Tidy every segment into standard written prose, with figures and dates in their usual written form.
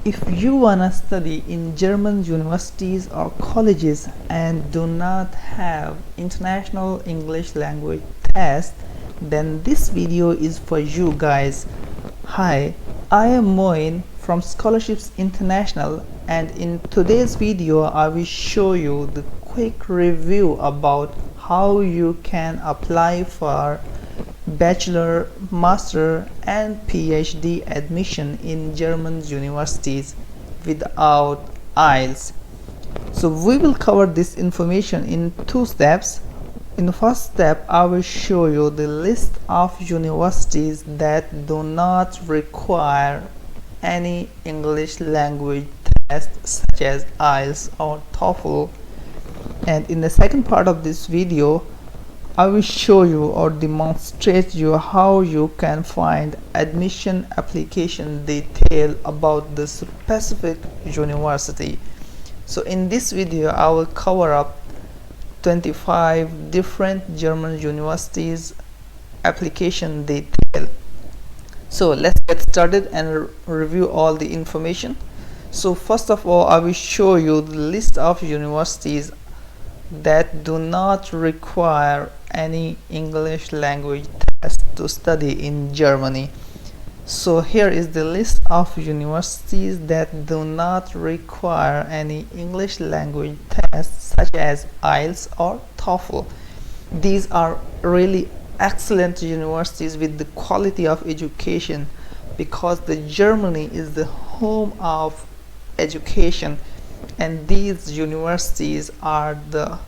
If you wanna study in German universities or colleges and do not have international English language test, then this video is for you guys. Hi, I am Moin from Scholarships International, and in today's video I will show you the quick review about how you can apply for bachelor, master and PhD admission in German universities without IELTS. So we will cover this information in two steps. In the first step, I will show you the list of universities that do not require any English language test such as IELTS or TOEFL. And in the second part of this video, I will show you or demonstrate you how you can find admission application detail about the specific university. So in this video, I will cover up 25 different German universities application detail. So let's get started and review all the information. So first of all, I will show you the list of universities that do not require any English language test to study in Germany. So here is the list of universities that do not require any English language tests such as IELTS or TOEFL. These are really excellent universities with the quality of education, because the Germany is the home of education, and these universities are the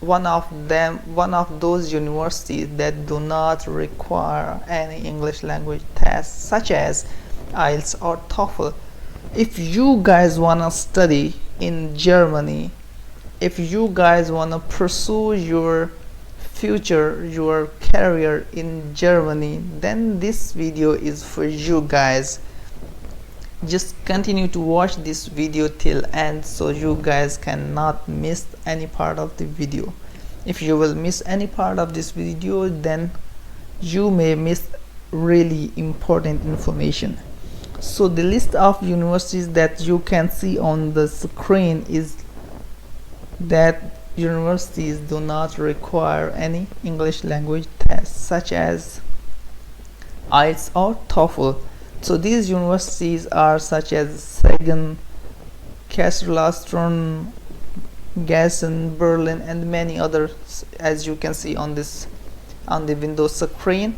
one of those universities that do not require any English language tests such as IELTS or TOEFL. If you guys wanna study in Germany, if you guys wanna pursue your future, your career in Germany, then this video is for you guys. Just continue to watch this video till end so you guys cannot miss any part of the video. If you will miss any part of this video, then you may miss really important information. So the list of universities that you can see on the screen is that universities do not require any English language tests such as IELTS or TOEFL. So these universities are such as Saigen, Kassel, Gießen, Berlin and many others, as you can see on the Windows screen.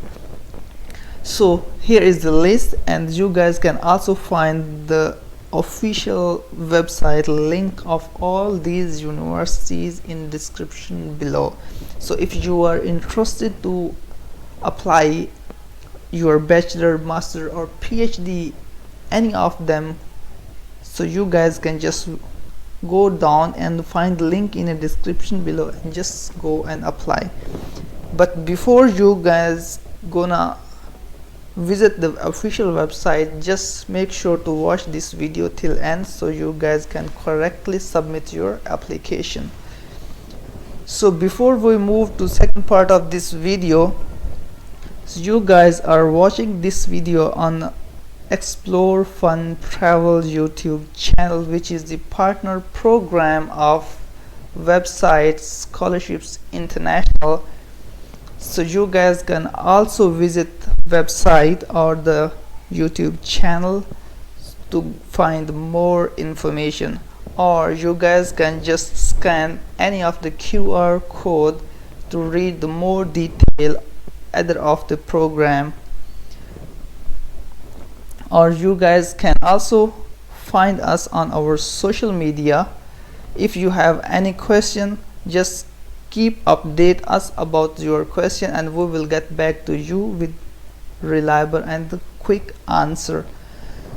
So here is the list, and you guys can also find the official website link of all these universities in description below. So if you are interested to apply your bachelor, master or PhD, any of them, so you guys can just go down and find the link in the description below and just go and apply. But before you guys gonna visit the official website, just make sure to watch this video till end so you guys can correctly submit your application. So before we move to second part of this video, so you guys are watching this video on Explore Fun Travel YouTube channel, which is the partner program of website Scholarships International. So you guys can also visit website or the YouTube channel to find more information, or you guys can just scan any of the QR code to read the more detail either of the program. Or you guys can also find us on our social media. If you have any question, just keep update us about your question and we will get back to you with reliable and quick answer.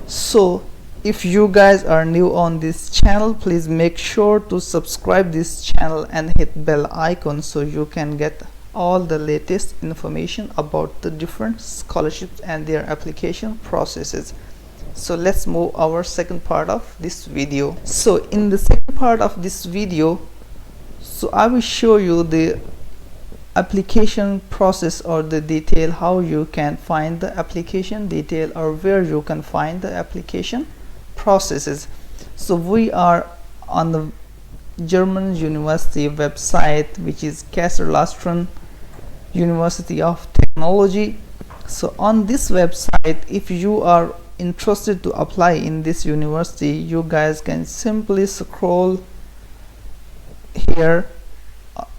So if you guys are new on this channel, please make sure to subscribe this channel and hit bell icon so you can get all the latest information about the different scholarships and their application processes. So let's move our second part of this video. So in the second part of this video, so I will show you the application process, or the detail how you can find the application detail, or where you can find the application processes. So we are on the German University website, which is Kaiserslautern University of Technology. So on this website, if you are interested to apply in this university, you guys can simply scroll here,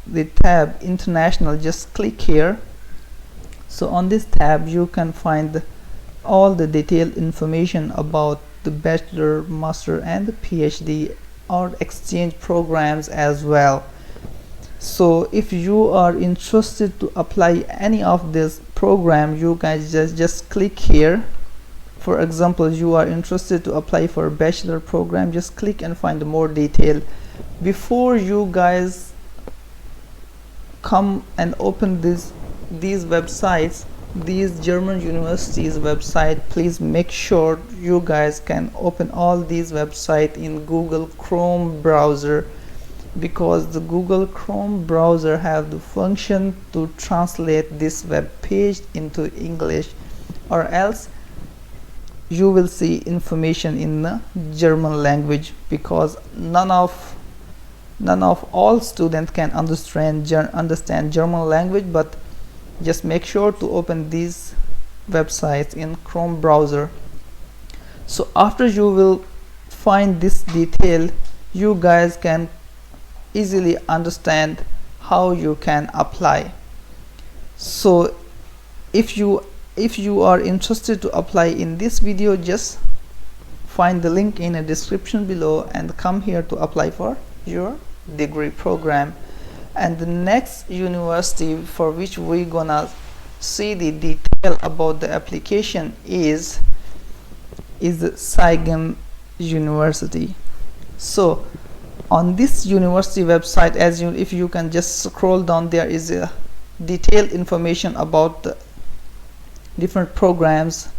the tab International, just click here. So on this tab you can find all the detailed information about the bachelor, master and the PhD or exchange programs as well. So if you are interested to apply any of this program, you guys just click here. For example, you are interested to apply for a bachelor program, just click and find more detail. Before you guys come and open these websites, these German universities website, please make sure you guys can open all these websites in Google Chrome browser, because the Google Chrome browser have the function to translate this web page into English, or else you will see information in the German language, because none of all students can understand German language. But just make sure to open these websites in Chrome browser. So after you will find this detail, you guys can easily understand how you can apply. So if you are interested to apply in this video, just find the link in the description below and come here to apply for your degree program. And the next university for which we're gonna see the detail about the application is the Saigen University. So on this university website, if you can just scroll down, there is a detailed information about the different programs,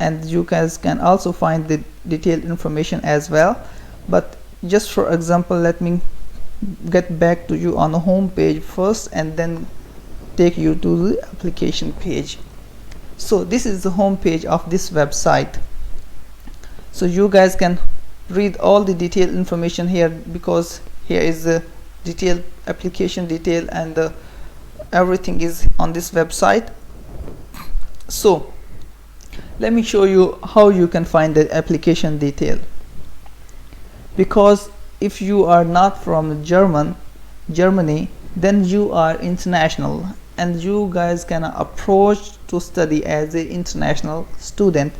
and you guys can also find the detailed information as well. But just for example, let me get back to you on the home page first and then take you to the application page. So this is the home page of this website. So you guys can read all the detailed information here, because here is the detailed application detail, and everything is on this website. So let me show you how you can find the application detail, because if you are not from Germany, then you are international, and you guys can approach to study as an international student.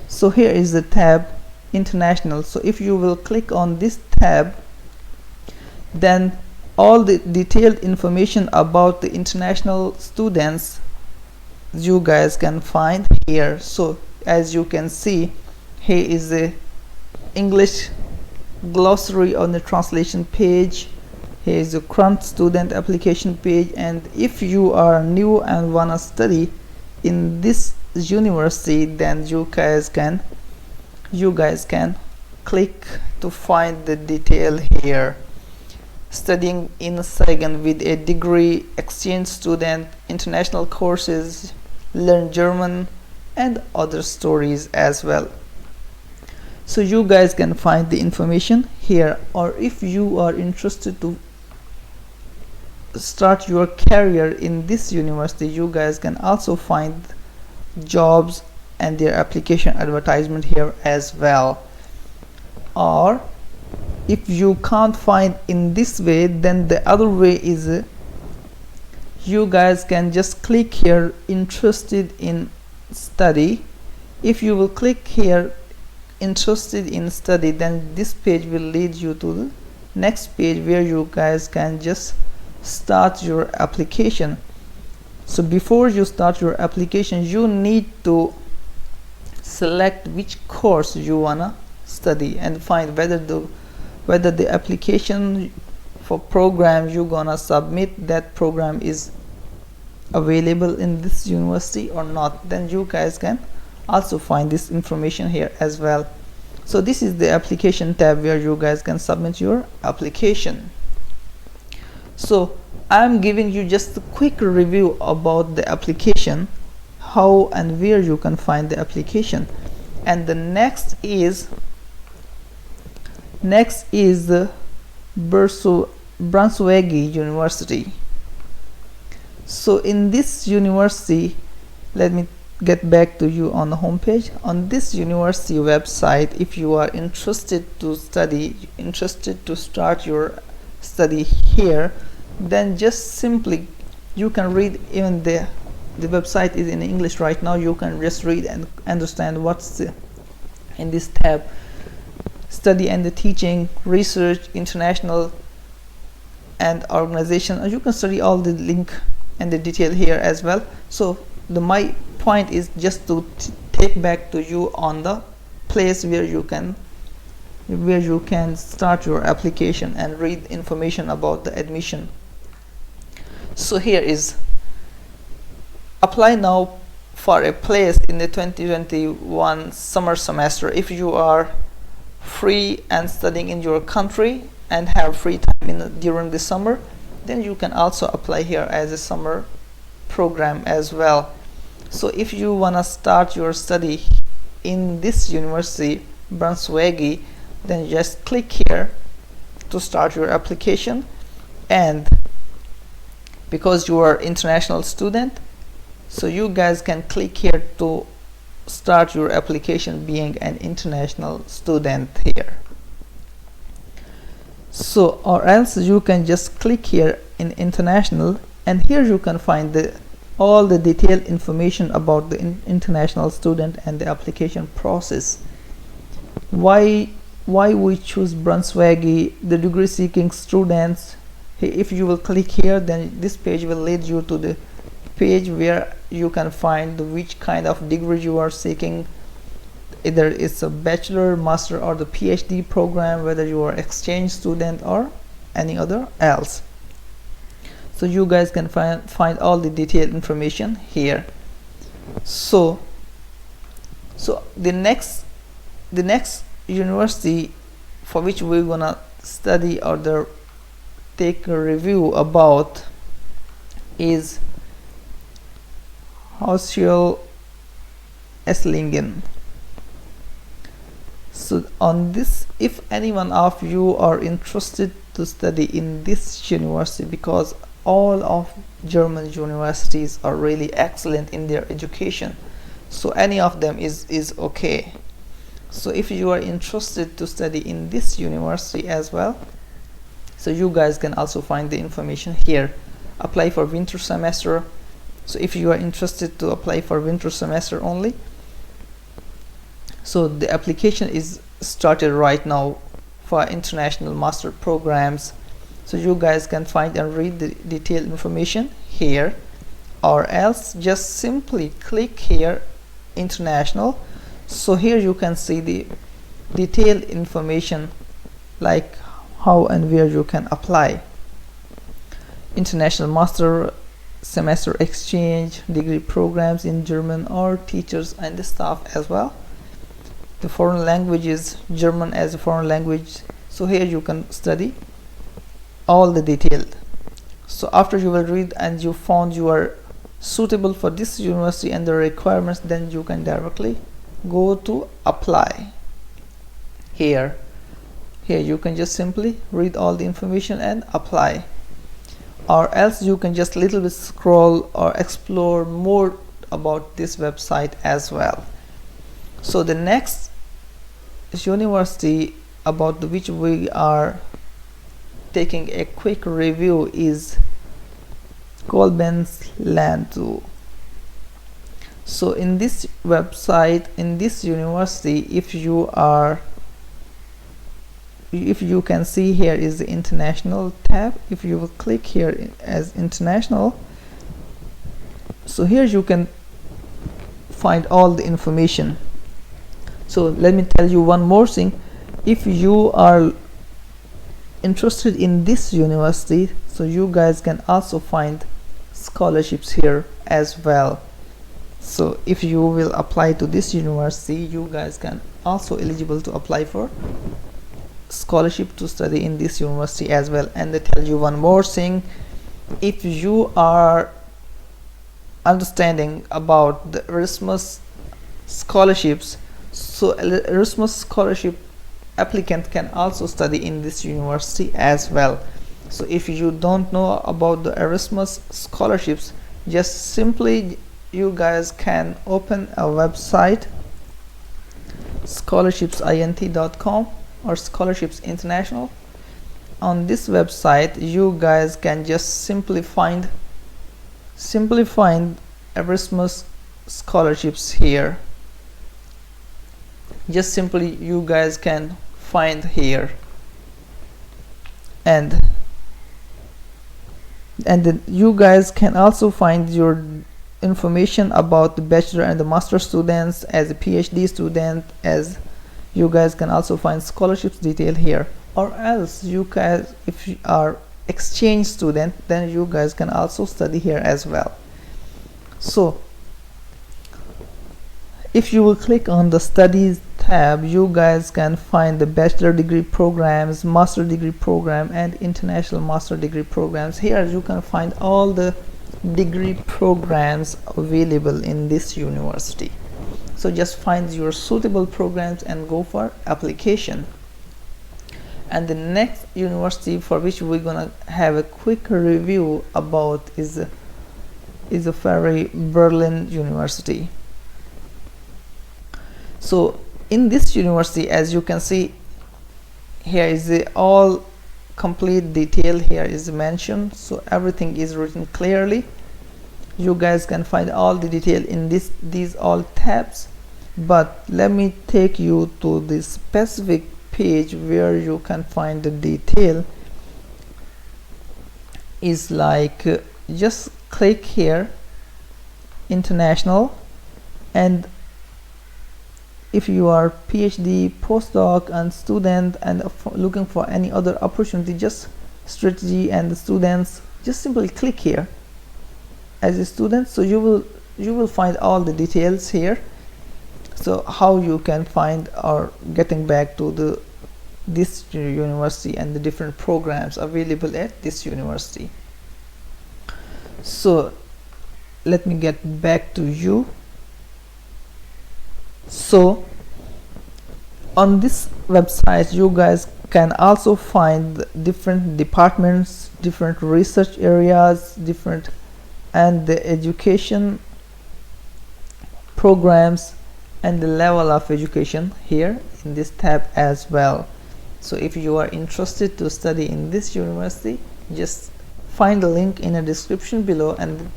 So here is the tab International. So if you will click on this tab, then all the detailed information about the international students you guys can find here. So as you can see, here is the English glossary on the translation page. Here is the current student application page, and if you are new and wanna study in this university, then you guys can click to find the detail here. Studying in Saigen with a degree, exchange student, international courses, learn German, and other stories as well. So you guys can find the information here. Or if you are interested to start your career in this university, you guys can also find jobs and their application advertisement here as well. Or if you can't find in this way, then the other way is you guys can just click here interested in study. If you will click here interested in study, then this page will lead you to the next page where you guys can just start your application. So before you start your application, you need to select which course you wanna study and find whether the application for program you're gonna submit, that program is available in this university or not. Then you guys can also find this information here as well. So this is the application tab where you guys can submit your application. So I'm giving you just a quick review about the application, how and where you can find the application. And the next is the Bursu Branswage University. So in this university, let me get back to you on the homepage. On this university website, if you are interested to start your study here, then just simply you can read. Even the website is in English right now. You can just read and understand what's in this tab: study and the teaching, research, international and organization. You can study all the link and the detail here as well. So my point is just to take back to you on the place where you can start your application and read information about the admission. So here is apply now for a place in the 2021 summer semester. If you are free and studying in your country and have free time during the summer, then you can also apply here as a summer program as well. So if you want to start your study in this university, Branswage, then just click here to start your application. And because you are international student, so you guys can click here to start your application being an international student here. So or else you can just click here in international, and here you can find all the detailed information about the international student and the application process. Why we choose Branswage, the degree seeking students. If you will click here, then this page will lead you to the page where you can find which kind of degree you are seeking. Either it's a bachelor, master or the PhD program, whether you are exchange student or any other else. So you guys can find all the detailed information here. So the next university for which we're gonna study or take a review about is Hochschule Esslingen. So on this, if anyone of you are interested to study in this university, because all of German universities are really excellent in their education, so any of them is okay. So if you are interested to study in this university as well, so you guys can also find the information here. Apply for winter semester. So if you are interested to apply for winter semester only, so the application is started right now for international master programs. So you guys can find and read the detailed information here, or else just simply click here international. So here you can see the detailed information like how and where you can apply. International master semester exchange, degree programs in German, or teachers and the staff as well. The foreign languages, German as a foreign language. So here you can study all the detailed. So after you will read and you found you are suitable for this university and the requirements, then you can directly go to apply. Here you can just simply read all the information and apply, or else you can just little bit scroll or explore more about this website as well. So the next university about which we are taking a quick review is Kolbensland. So in this website, in this university, if you can see, here is the international tab. If you will click here as international, so here you can find all the information. So let me tell you one more thing. If you are interested in this university, so you guys can also find scholarships here as well. So if you will apply to this university, you guys can also eligible to apply for scholarship to study in this university as well. And they tell you one more thing: if you are understanding about the Erasmus scholarships, so Erasmus scholarship applicant can also study in this university as well. So if you don't know about the Erasmus scholarships, just simply you guys can open a website, scholarshipsint.com or Scholarships International. On this website you guys can just simply find Erasmus scholarships here. Just simply you guys can find here, and then you guys can also find your information about the bachelor and the master students. As a PhD student, as you guys can also find scholarships detail here, or else you guys, if you are exchange student, then you guys can also study here as well. So if you will click on the studies tab, you guys can find the bachelor degree programs, master degree program, and international master degree programs. Here you can find all the degree programs available in this university. So just find your suitable programs and go for application. And the next university for which we're gonna have a quick review about is a very Berlin University. So in this university, as you can see, here is the all complete detail here is mentioned, so everything is written clearly. You guys can find all the detail in these all tabs, but let me take you to the specific page where you can find the detail. Is like just click here, international, and if you are PhD, postdoc, and student and looking for any other opportunity, just strategy and the students, just simply click here as a student. So you will find all the details here. So how you can find or getting back to this university and the different programs available at this university. So let me get back to you. So on this website you guys can also find different departments, different research areas, and the education programs and the level of education here in this tab as well. So if you are interested to study in this university, just find the link in the description below and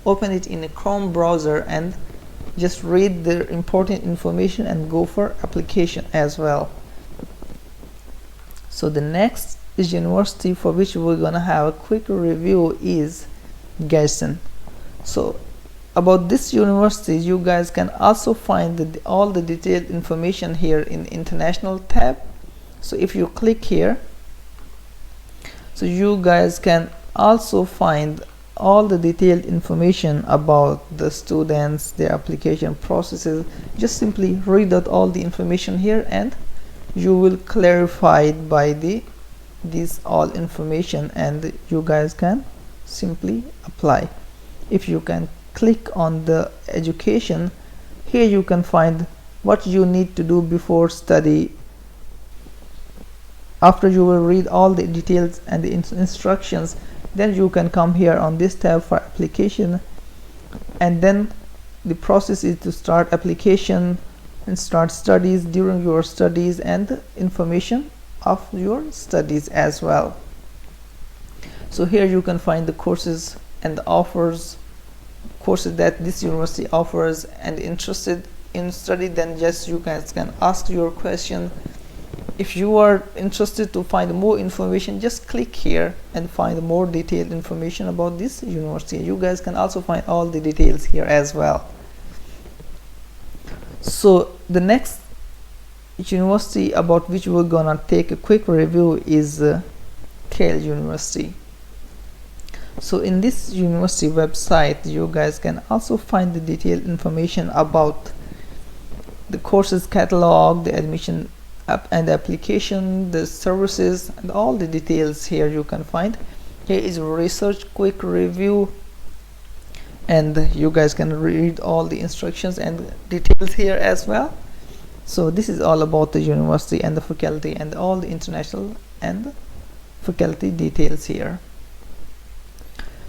open it in a Chrome browser and just read the important information and go for application as well. So the next university for which we're gonna have a quick review is Gießen. So about this university you guys can also find all the detailed information here in international tab. So if you click here, so you guys can also find all the detailed information about the students, their application processes. Just simply read out all the information here and you will clarify it by this all information, and you guys can simply apply. If you can click on the education, here you can find what you need to do before study. After you will read all the details and the instructions, then you can come here on this tab for application, and then the process is to start application and start studies, during your studies, and information of your studies as well. So here you can find the courses and the courses that this university offers, and interested in study, then just you guys can ask your question. If you are interested to find more information, just click here and find more detailed information about this university. You guys can also find all the details here as well. So the next university about which we're gonna take a quick review is Kale University. So in this university website you guys can also find the detailed information about the courses catalog, the admission and application, the services, and all the details here you can find. Here is research quick review, and you guys can read all the instructions and details here as well. So this is all about the university and the faculty and all the international and faculty details here.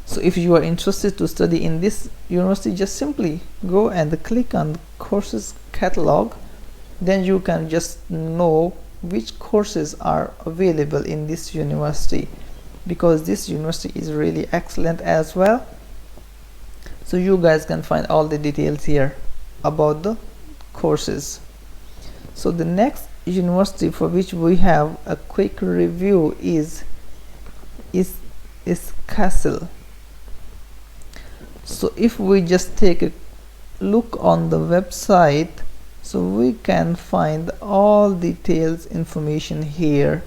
So if you are interested to study in this university, just simply go and click on the courses catalog. Then you can just know which courses are available in this university, because this university is really excellent as well. So you guys can find all the details here about the courses. So the next university for which we have a quick review is Kassel. So if we just take a look on the website, so we can find all details information here.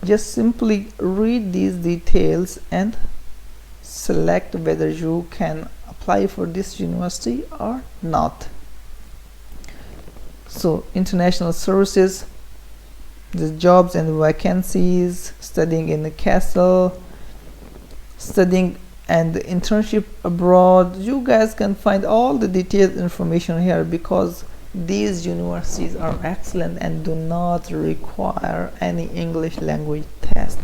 Just simply read these details and select whether you can apply for this university or not. So international services, the jobs and vacancies, studying in the Kassel, studying and the internship abroad. You guys can find all the detailed information here, because these universities are excellent and do not require any English language test.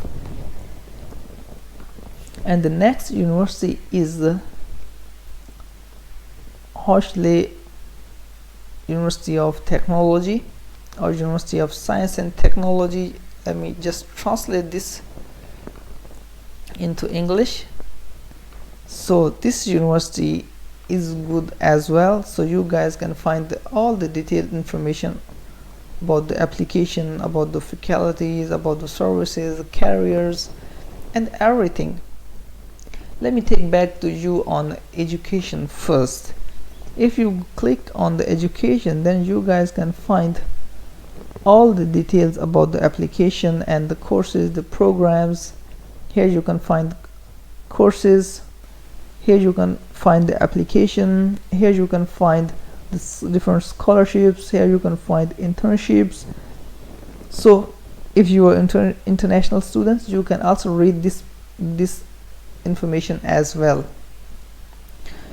And the next university is the Hochschule University of Technology or University of Science and Technology. Let me just translate this into English. So this university is good as well. So you guys can find all the detailed information about the application, about the faculties, about the services, the careers, and everything. Let me take back to you on education first. If you click on the education, then you guys can find all the details about the application and the courses, the programs. Here you can find courses, here you can find the application, here you can find the different scholarships, here you can find internships. So if you are international students, you can also read this information as well.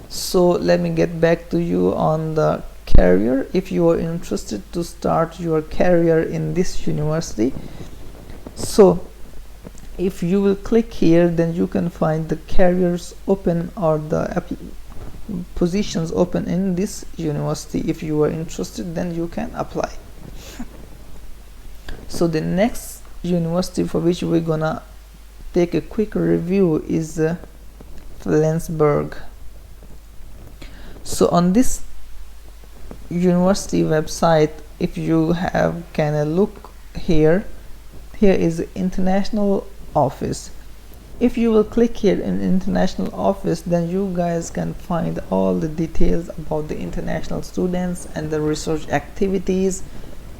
So let me get back to you on the career. If you are interested to start your career in this university, so if you will click here, then you can find the careers open or the positions open in this university. If you are interested, then you can apply. So the next university for which we're gonna take a quick review is Flensburg. So on this university website, if you can look here is the international office. If you will click here in international office, then you guys can find all the details about the international students and the research activities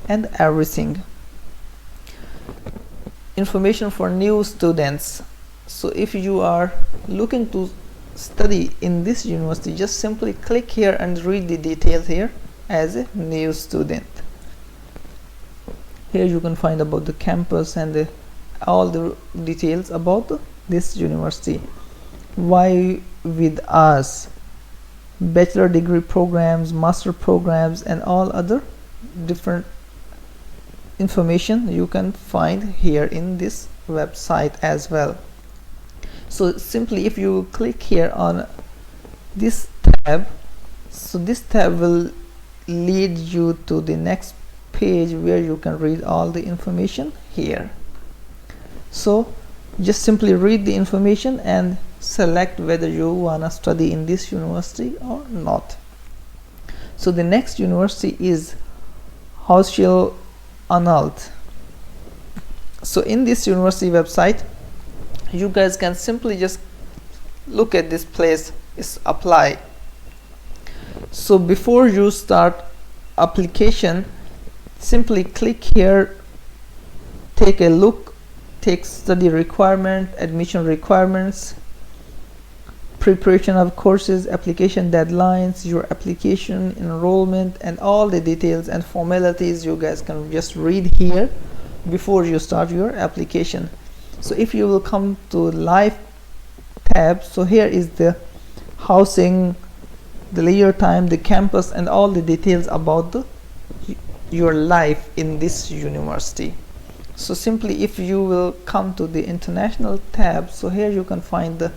and everything. Information for new students. So if you are looking to study in this university, just simply click here and read the details here as a new student. Here you can find about the campus and all the details about this university. Why with us, bachelor degree programs, master programs, and all other different information you can find here in this website as well. So simply if you click here on this tab, so this tab will lead you to the next page where you can read all the information here. So just simply read the information and select whether you want to study in this university or not. So the next university is Hochschule Anhalt. So in this university website, you guys can simply just look at this place is apply. So before you start application, simply click here, take a look, take study requirement, admission requirements, preparation of courses, application deadlines, your application enrollment, and all the details and formalities you guys can just read here before you start your application. So if you will come to live tab, so here is the housing, the leisure time, the campus, and all the details about your life in this university. So simply if you will come to the international tab, so here you can find the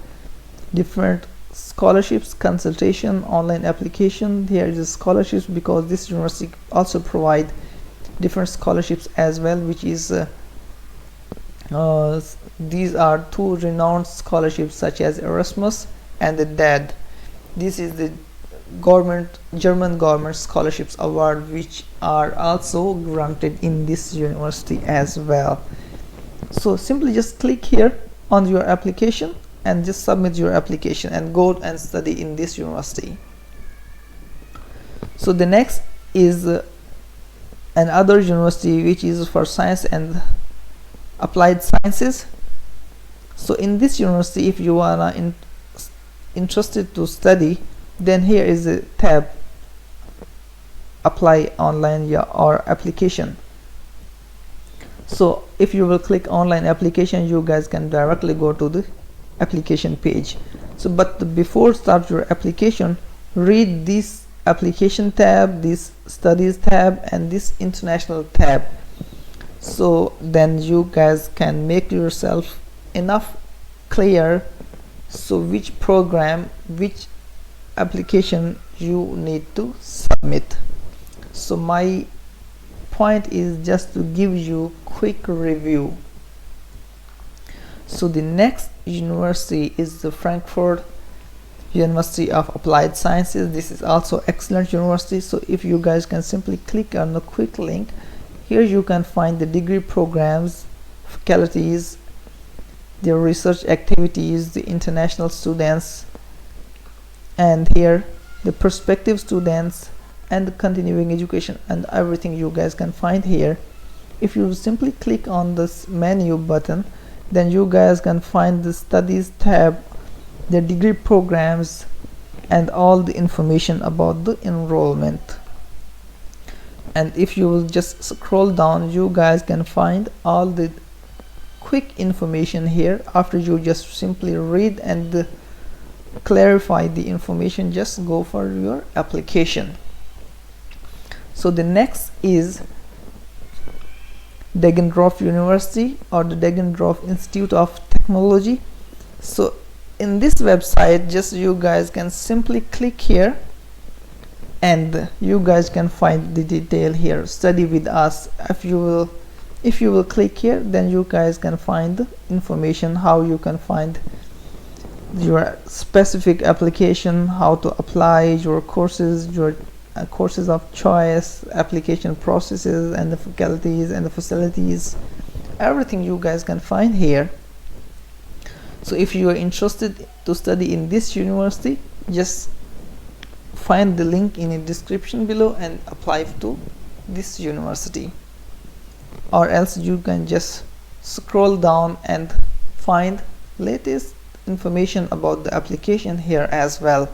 different scholarships, consultation, online application. Here is the scholarships, because this university also provide different scholarships as well, which is these are two renowned scholarships such as Erasmus and the DAD. This is the German government scholarships award, which are also granted in this university as well. So simply just click here on your application and just submit your application and go and study in this university. So the next is another university which is for science and applied sciences. So in this university, if you are interested to study, then here is the tab apply online or application. So if you will click online application, you guys can directly go to the application page. So but before start your application, read this application tab, this studies tab, and this international tab, so then you guys can make yourself enough clear so which program, which application you need to submit. So my point is just to give you quick review. So the next university is the Frankfurt University of Applied Sciences. This is also excellent university. So if you guys can simply click on the quick link, here you can find the degree programs, faculties, their research activities, the international students, and here the prospective students and the continuing education, and everything you guys can find here. If you simply click on this menu button, then you guys can find the studies tab, the degree programs, and all the information about the enrollment. And if you will just scroll down, you guys can find all the quick information here. After you just simply read and clarify the information, just go for your application. So the next is Degenerate University or the Degenerate Institute of Technology. So in this website, just you guys can simply click here and you guys can find the detail here, study with us. If you will click here, then you guys can find the information how you can find your specific application, how to apply your courses, your courses of choice, application processes, and the faculties and the facilities. Everything you guys can find here. So if you are interested to study in this university, just find the link in the description below and apply to this university, or else you can just scroll down and find latest information about the application here as well.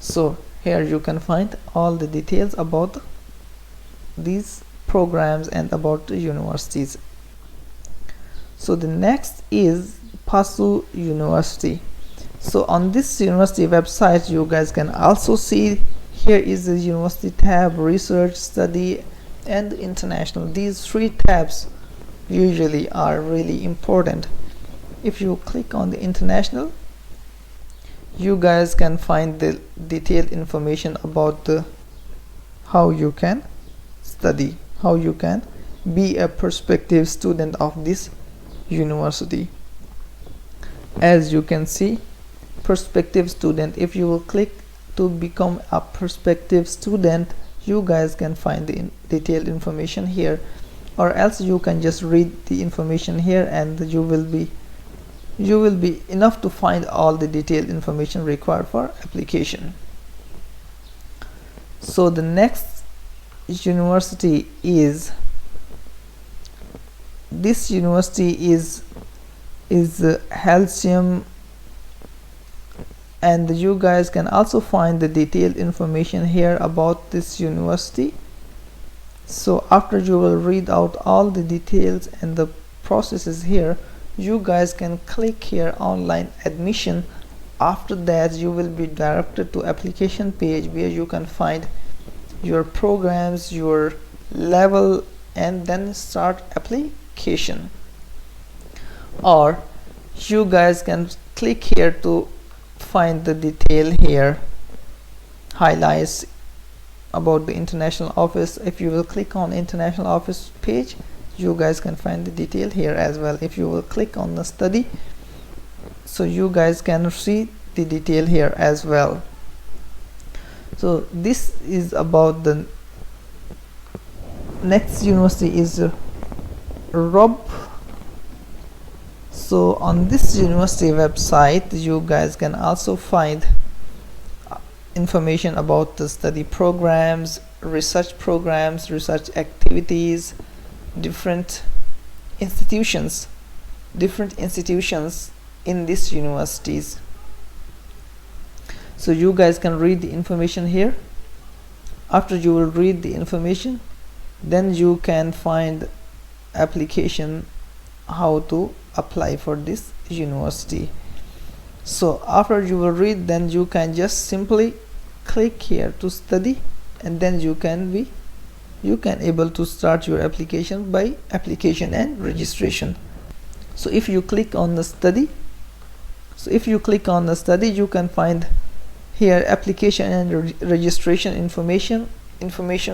So here you can find all the details about these programs and about the universities. So the next is Pasu University. So on this university website, you guys can also see here is the university tab, research, study, and international. These three tabs usually are really important. If you click on the international, you guys can find the detailed information about how you can study, how you can be a prospective student of this university. As you can see, prospective student, if you will click to become a prospective student, you guys can find the detailed information here, or else you can just read the information here and you will be enough to find all the detailed information required for application. So the next university is, this university is is Halcyon, and you guys can also find the detailed information here about this university. So after you will read out all the details and the processes here, you guys can click here online admission. After that you will be directed to application page where you can find your programs, your level, and then start application. Or you guys can click here to find the detail here, highlights about the international office. If you will click on international office page, you guys can find the detail here as well. If you will click on the study, so you guys can see the detail here as well. So this is about the next university is Rob. So on this university website you guys can also find information about the study programs, research activities, different institutions in these universities. So you guys can read the information here. After you will read the information, then you can find application, how to apply for this university. So after you will read, then you can just simply click here to study, and then you can able to start your application by application and registration. So if you click on the study, you can find here application and registration information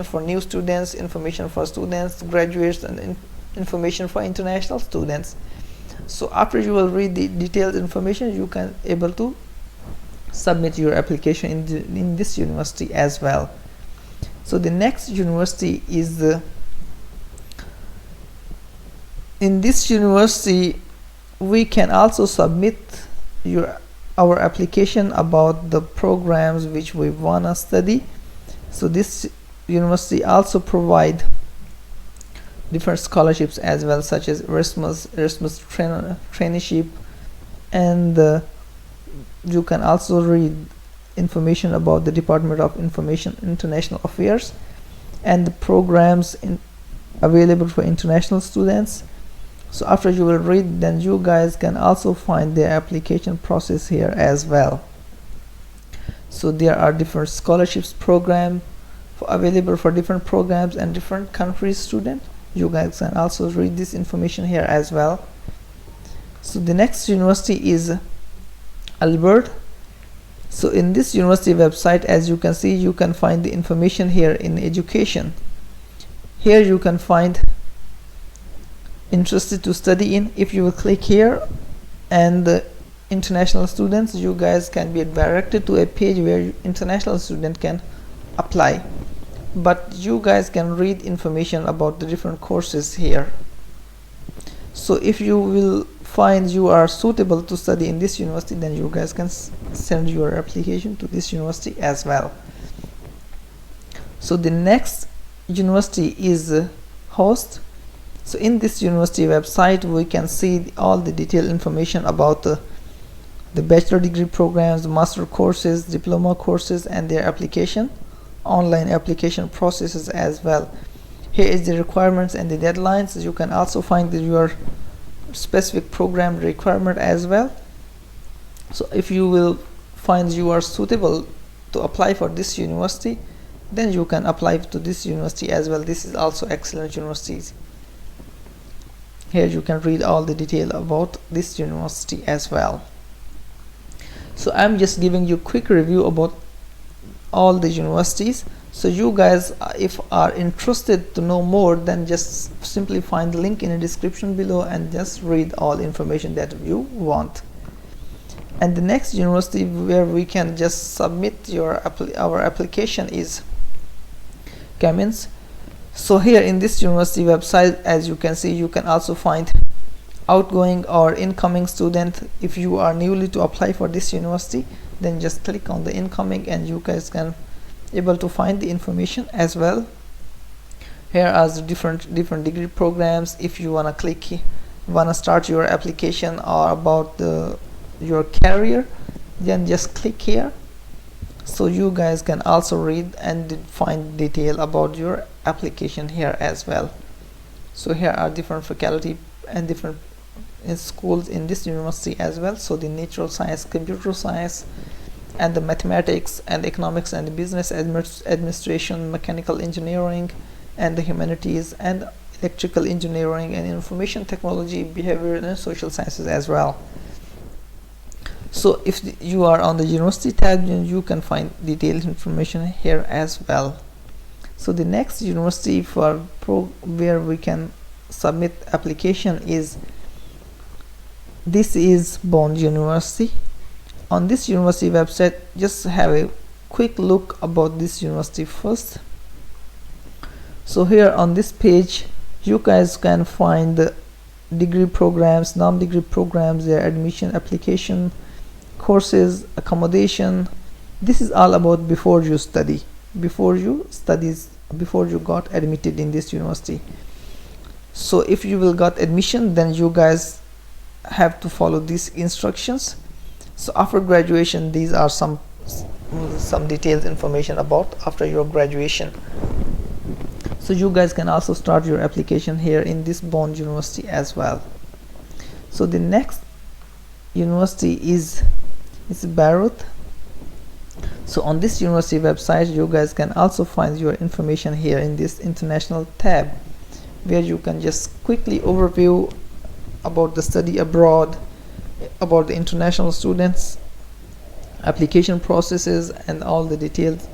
for new students, information for students, graduates, and information for international students. So after you will read the detailed information, you can able to submit your application in this university as well. So the next university is in this university we can also submit our application about the programs which we wanna study. So this university also provide different scholarships as well, such as Erasmus traineeship, and you can also read information about the Department of International Affairs and the programs available for international students. So after you will read, then you guys can also find the application process here as well. So there are different scholarships program available for different programs and different countries students. You guys can also read this information here as well. So the next university is Albert. So in this university website, as you can see, you can find the information here in education. Here you can find interested to study in. If you will click here and the international students, you guys can be directed to a page where international student can apply, but you guys can read information about the different courses here. So if you will find you are suitable to study in this university, then you guys can send your application to this university as well. So the next university is Host. So in this university website we can see all the detailed information about the bachelor degree programs, the master courses, diploma courses, and their application, online application processes as well. Here is the requirements and the deadlines. You can also find your specific program requirement as well. So if you will find you are suitable to apply for this university, then you can apply to this university as well. This is also excellent universities. Here you can read all the detail about this university as well. So I'm just giving you quick review about all the universities. So you guys, if are interested to know more, then just simply find the link in the description below and just read all information that you want. And the next university where we can just submit our application is Cummins. So here in this university website, as you can see, you can also find outgoing or incoming student. If you are newly to apply for this university, then just click on the incoming and you guys can able to find the information as well. Here are the different degree programs. If you want to click want to start your application or about your career, then just click here, so you guys can also read and find detail about your application here as well. So here are different faculty and different schools in this university as well. So the natural science, computer science, and the mathematics and economics and business administration, mechanical engineering, and the humanities, and electrical engineering, and information technology, behavior and social sciences as well. So if you are on the university tab, you can find detailed information here as well. So the next university where we can submit application is Bonn University. On this university website, just have a quick look about this university first. So here on this page, you guys can find the degree programs, non-degree programs, their admission application, courses, accommodation. This is all about before you study, before you got admitted in this university. So if you will got admission, then you guys have to follow these instructions. So after graduation, these are some detailed information about after your graduation. So you guys can also start your application here in this Bonn University as well. So the next university is Bayreuth. So on this university website, you guys can also find your information here in this international tab, where you can just quickly overview about the study abroad, about the international students, application processes, and all the details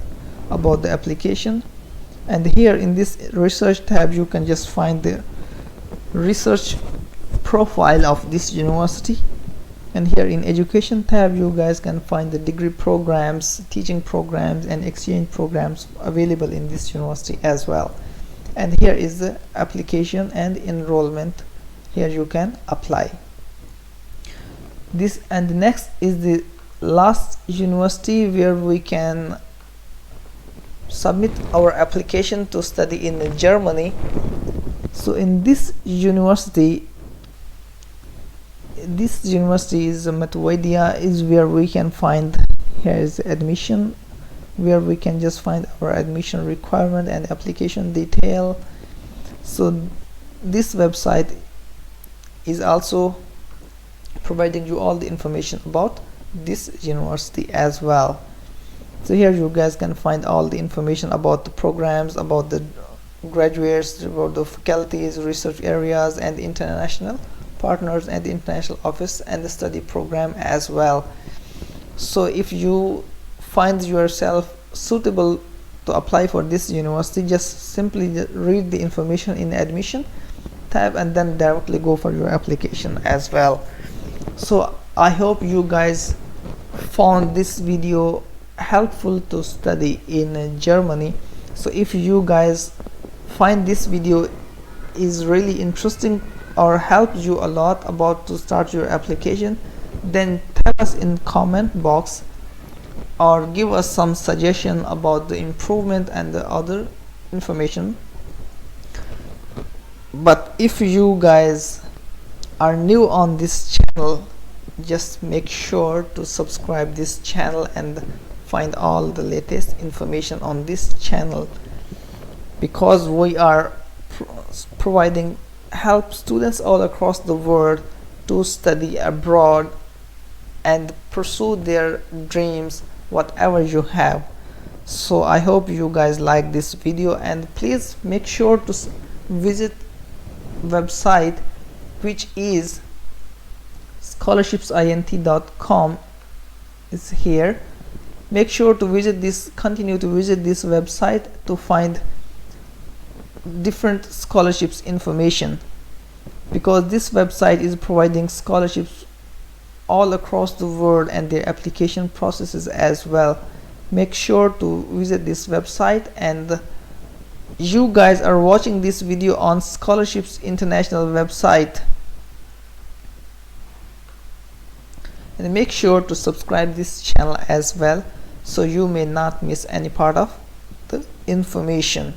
about the application. And here in this research tab, you can just find the research profile of this university. And here in education tab, you guys can find the degree programs, teaching programs, and exchange programs available in this university as well. And here is the application and enrollment. Here you can apply. This and the next is the last university where we can submit our application to study in Germany. So in this university is Mathwadia, is where we can find, here is admission, where we can just find our admission requirement and application detail. So this website is also providing you all the information about this university as well. So here you guys can find all the information about the programs, about the graduates, about the faculties, research areas, and the international partners, and the international office, and the study program as well. So if you find yourself suitable to apply for this university, just simply read the information in the admission tab and then directly go for your application as well. So I hope you guys found this video helpful to study in Germany. So if you guys find this video is really interesting or helps you a lot about to start your application, then tell us in comment box or give us some suggestion about the improvement and the other information. But if you guys are new on this channel, just make sure to subscribe this channel and find all the latest information on this channel, because we are providing help students all across the world to study abroad and pursue their dreams, whatever you have. So I hope you guys like this video, and please make sure to visit website, which is scholarshipsint.com is here. Make sure to visit this, continue to visit this website to find different scholarships information, because this website is providing scholarships all across the world and their application processes as well. Make sure to visit this website, and you guys are watching this video on Scholarships International website, and make sure to subscribe this channel as well, so you may not miss any part of the information.